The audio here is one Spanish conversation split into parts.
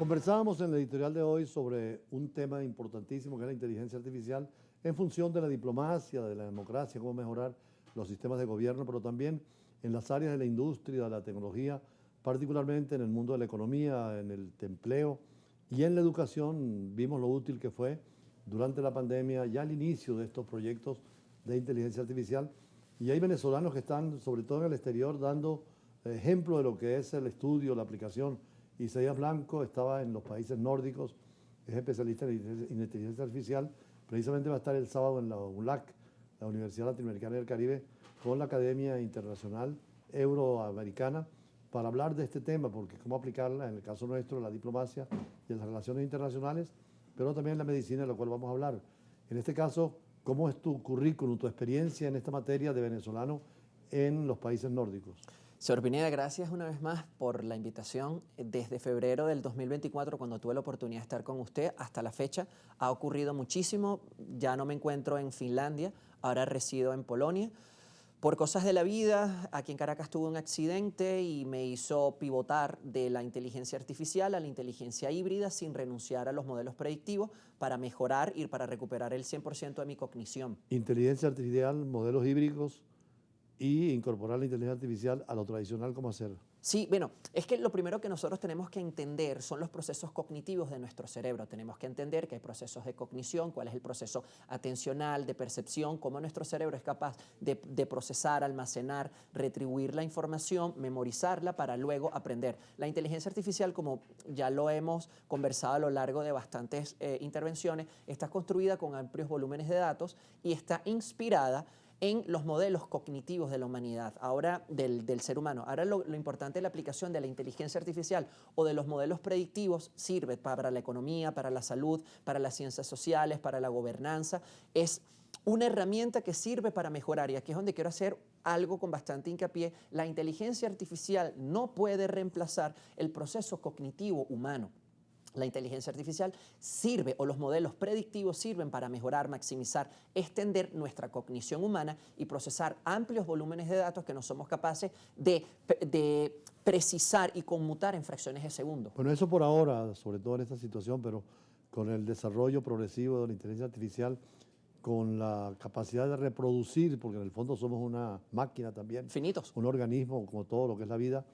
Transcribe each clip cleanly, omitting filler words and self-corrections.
Conversábamos en el editorial de hoy sobre un tema importantísimo que es la inteligencia artificial en función de la diplomacia, de la democracia, cómo mejorar los sistemas de gobierno, pero también en las áreas de la industria, de la tecnología, particularmente en el mundo de la economía, en el empleo y en la educación. Vimos lo útil que fue durante la pandemia, ya al inicio de estos proyectos de inteligencia artificial. Y hay venezolanos que están, sobre todo en el exterior, dando ejemplo de lo que es el estudio, la aplicación. Isaías Blanco estaba en los países nórdicos, es especialista en inteligencia artificial. Precisamente va a estar el sábado en la ULAC, la Universidad Latinoamericana del Caribe, con la Academia Internacional Euroamericana, para hablar de este tema, porque cómo aplicarla en el caso nuestro, la diplomacia y en las relaciones internacionales, pero también en la medicina, de la cual vamos a hablar. En este caso, ¿cómo es tu currículum, tu experiencia en esta materia de venezolano en los países nórdicos? Señor Pineda, gracias una vez más por la invitación. Desde febrero del 2024, cuando tuve la oportunidad de estar con usted, hasta la fecha ha ocurrido muchísimo. Ya no me encuentro en Finlandia, ahora resido en Polonia. Por cosas de la vida, aquí en Caracas tuve un accidente y me hizo pivotar de la inteligencia artificial a la inteligencia híbrida sin renunciar a los modelos predictivos para mejorar y para recuperar el 100% de mi cognición. Inteligencia artificial, modelos híbridos y incorporar la inteligencia artificial a lo tradicional, ¿cómo hacer? Sí, bueno, es que lo primero que nosotros tenemos que entender son los procesos cognitivos de nuestro cerebro. Tenemos que entender que hay procesos de cognición, cuál es el proceso atencional, de percepción, cómo nuestro cerebro es capaz de procesar, almacenar, retribuir la información, memorizarla para luego aprender. La inteligencia artificial, como ya lo hemos conversado a lo largo de bastantes intervenciones, está construida con amplios volúmenes de datos y está inspirada en los modelos cognitivos de la humanidad, ahora del ser humano. Ahora lo importante de la aplicación de la inteligencia artificial o de los modelos predictivos sirve para la economía, para la salud, para las ciencias sociales, para la gobernanza. Es una herramienta que sirve para mejorar, y aquí es donde quiero hacer algo con bastante hincapié. La inteligencia artificial no puede reemplazar el proceso cognitivo humano. La inteligencia artificial sirve, o los modelos predictivos sirven para mejorar, maximizar, extender nuestra cognición humana y procesar amplios volúmenes de datos que no somos capaces de precisar y conmutar en fracciones de segundo. Bueno, eso por ahora, sobre todo en esta situación, pero con el desarrollo progresivo de la inteligencia artificial, con la capacidad de reproducir, porque en el fondo somos una máquina también, Finitos. un organismo como todo lo que es la vida,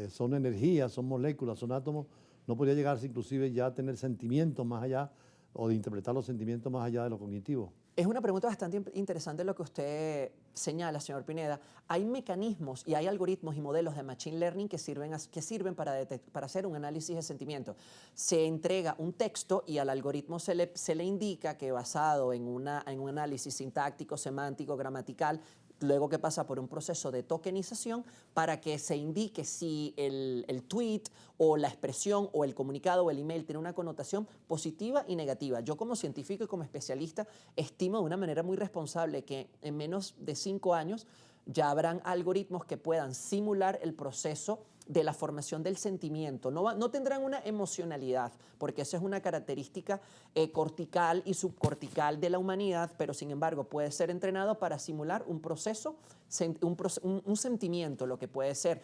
son energías, son moléculas, son átomos. No podría llegarse inclusive ya a tener sentimientos más allá o de interpretar los sentimientos más allá de lo cognitivo. Es una pregunta bastante interesante lo que usted señala, señor Pineda. Hay mecanismos y hay algoritmos y modelos de Machine Learning que sirven para hacer un análisis de sentimientos. Se entrega un texto y al algoritmo se le indica que, basado en un análisis sintáctico, semántico, gramatical, luego que pasa por un proceso de tokenización para que se indique si el tweet o la expresión o el comunicado o el email tiene una connotación positiva y negativa. Yo, como científico y como especialista, estimo de una manera muy responsable que en menos de 5 años ya habrán algoritmos que puedan simular el proceso de la formación del sentimiento. No tendrán una emocionalidad, porque esa es una característica cortical y subcortical de la humanidad, pero sin embargo puede ser entrenado para simular un proceso, un sentimiento, lo que puede ser.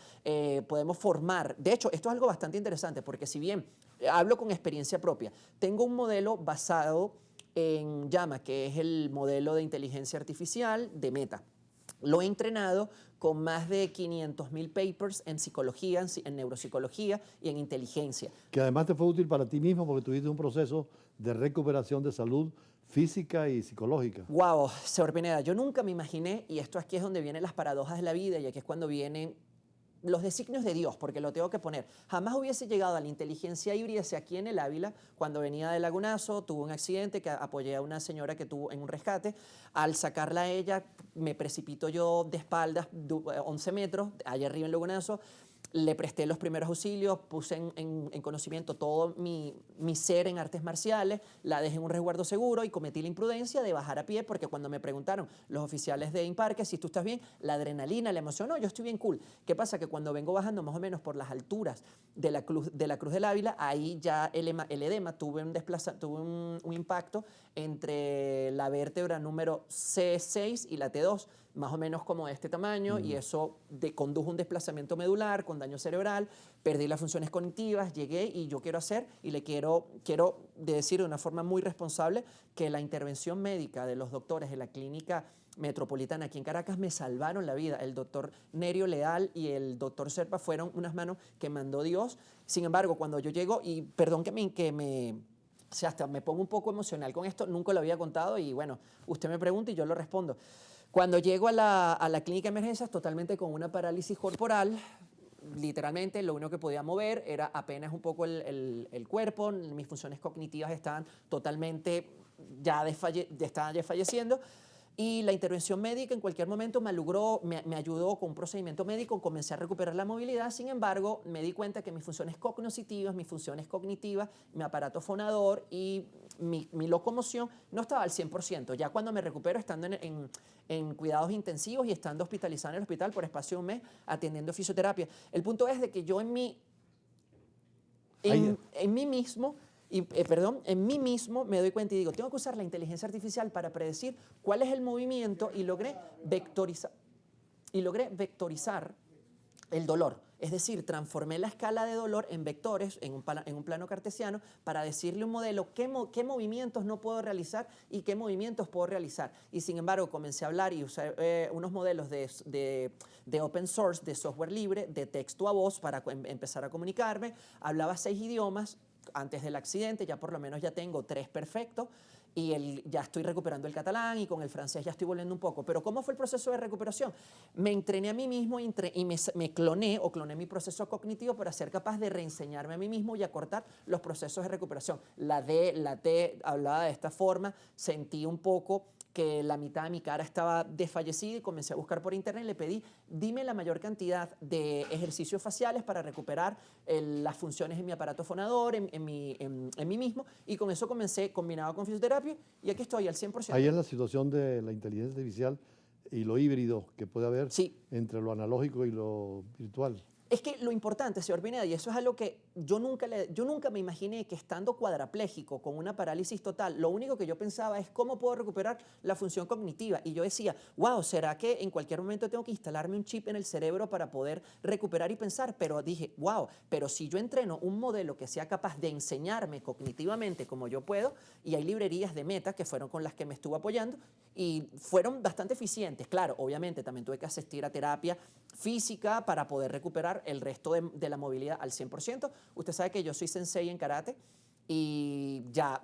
Podemos formar, de hecho, esto es algo bastante interesante, porque si bien hablo con experiencia propia, tengo un modelo basado en Llama, que es el modelo de inteligencia artificial de Meta. Lo he entrenado con más de 500.000 papers en psicología, en neuropsicología y en inteligencia. Que además te fue útil para ti mismo porque tuviste un proceso de recuperación de salud física y psicológica. Wow, señor Pineda, yo nunca me imaginé, y esto aquí es donde vienen las paradojas de la vida, y aquí es cuando vienen los designios de Dios, porque lo tengo que poner. Jamás hubiese llegado a la inteligencia híbrida si aquí en el Ávila, cuando venía de Lagunazo, tuve un accidente que apoyé a una señora que tuvo en un rescate. Al sacarla a ella, me precipito yo de espaldas 11 metros, allá arriba en Lagunazo. Le presté los primeros auxilios, puse en conocimiento todo mi ser en artes marciales, la dejé en un resguardo seguro y cometí la imprudencia de bajar a pie, porque cuando me preguntaron los oficiales de Imparque si tú estás bien, la adrenalina, la emoción, no, yo estoy bien cool. ¿Qué pasa? Que cuando vengo bajando más o menos por las alturas de la Cruz del Ávila, ahí ya el edema, tuve un impacto entre la vértebra número C6 y la T2, más o menos como de este tamaño, y eso condujo a un desplazamiento medular, con daño cerebral, perdí las funciones cognitivas, llegué y yo quiero hacer, y le quiero decir de una forma muy responsable que la intervención médica de los doctores de la clínica metropolitana aquí en Caracas me salvaron la vida. El doctor Nerio Leal y el doctor Serpa fueron unas manos que mandó Dios. Sin embargo, cuando yo llego, y perdón o sea, hasta me pongo un poco emocional con esto, nunca lo había contado y bueno, usted me pregunta y yo lo respondo. Cuando llego a la clínica de emergencias totalmente con una parálisis corporal, literalmente lo único que podía mover era apenas un poco el cuerpo, mis funciones cognitivas estaban totalmente estaban ya falleciendo. Y la intervención médica en cualquier momento me ayudó con un procedimiento médico, comencé a recuperar la movilidad. Sin embargo, me di cuenta que mis funciones cognitivas, mi aparato fonador y mi locomoción no estaba al 100%. Ya cuando me recupero estando en cuidados intensivos y estando hospitalizado en el hospital por espacio de un mes atendiendo fisioterapia. El punto es de que yo en mí mismo en mí mismo me doy cuenta y digo, tengo que usar la inteligencia artificial para predecir cuál es el movimiento y logré vectorizar el dolor. Es decir, transformé la escala de dolor en vectores, en un plano cartesiano, para decirle a un modelo qué movimientos no puedo realizar y qué movimientos puedo realizar. Y sin embargo, comencé a hablar y usar unos modelos de open source, de software libre, de texto a voz para empezar a comunicarme. Hablaba 6 idiomas. Antes del accidente, ya por lo menos ya tengo 3 perfectos y ya estoy recuperando el catalán y con el francés ya estoy volviendo un poco. Pero ¿cómo fue el proceso de recuperación? Me entrené a mí mismo y me cloné mi proceso cognitivo para ser capaz de reenseñarme a mí mismo y acortar los procesos de recuperación. La T hablaba de esta forma, sentí un poco que la mitad de mi cara estaba desfallecida y comencé a buscar por internet y le pedí, dime la mayor cantidad de ejercicios faciales para recuperar las funciones en mi aparato fonador, en mí mismo, y con eso comencé combinado con fisioterapia y aquí estoy al 100%. Ahí en la situación de la inteligencia artificial y lo híbrido que puede haber Sí. entre lo analógico y lo virtual. Es que lo importante, señor Pineda, y eso es algo que yo nunca me imaginé que estando cuadrapléjico con una parálisis total, lo único que yo pensaba es cómo puedo recuperar la función cognitiva. Y yo decía, wow, ¿será que en cualquier momento tengo que instalarme un chip en el cerebro para poder recuperar y pensar? Pero dije, wow, pero si yo entreno un modelo que sea capaz de enseñarme cognitivamente como yo puedo, y hay librerías de Meta que fueron con las que me estuvo apoyando y fueron bastante eficientes. Claro, obviamente también tuve que asistir a terapia física para poder recuperar el resto de la movilidad al 100%. Usted sabe que yo soy sensei en karate y ya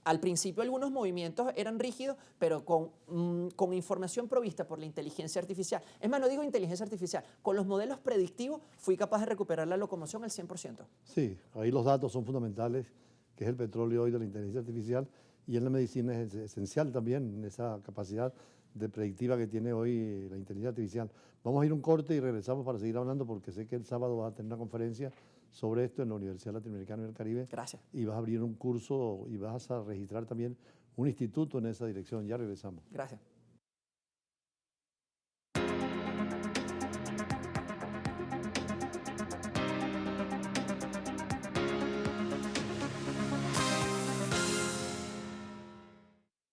al principio algunos movimientos eran rígidos, pero con información provista por la inteligencia artificial. Es más, no digo inteligencia artificial, con los modelos predictivos fui capaz de recuperar la locomoción al 100%. Sí, ahí los datos son fundamentales, que es el petróleo hoy de la inteligencia artificial, y en la medicina es esencial también esa capacidad de predictiva que tiene hoy la inteligencia artificial. Vamos a ir a un corte y regresamos para seguir hablando porque sé que el sábado vas a tener una conferencia sobre esto en la Universidad Latinoamericana y del Caribe. Gracias. Y vas a abrir un curso y vas a registrar también un instituto en esa dirección. Ya regresamos. Gracias.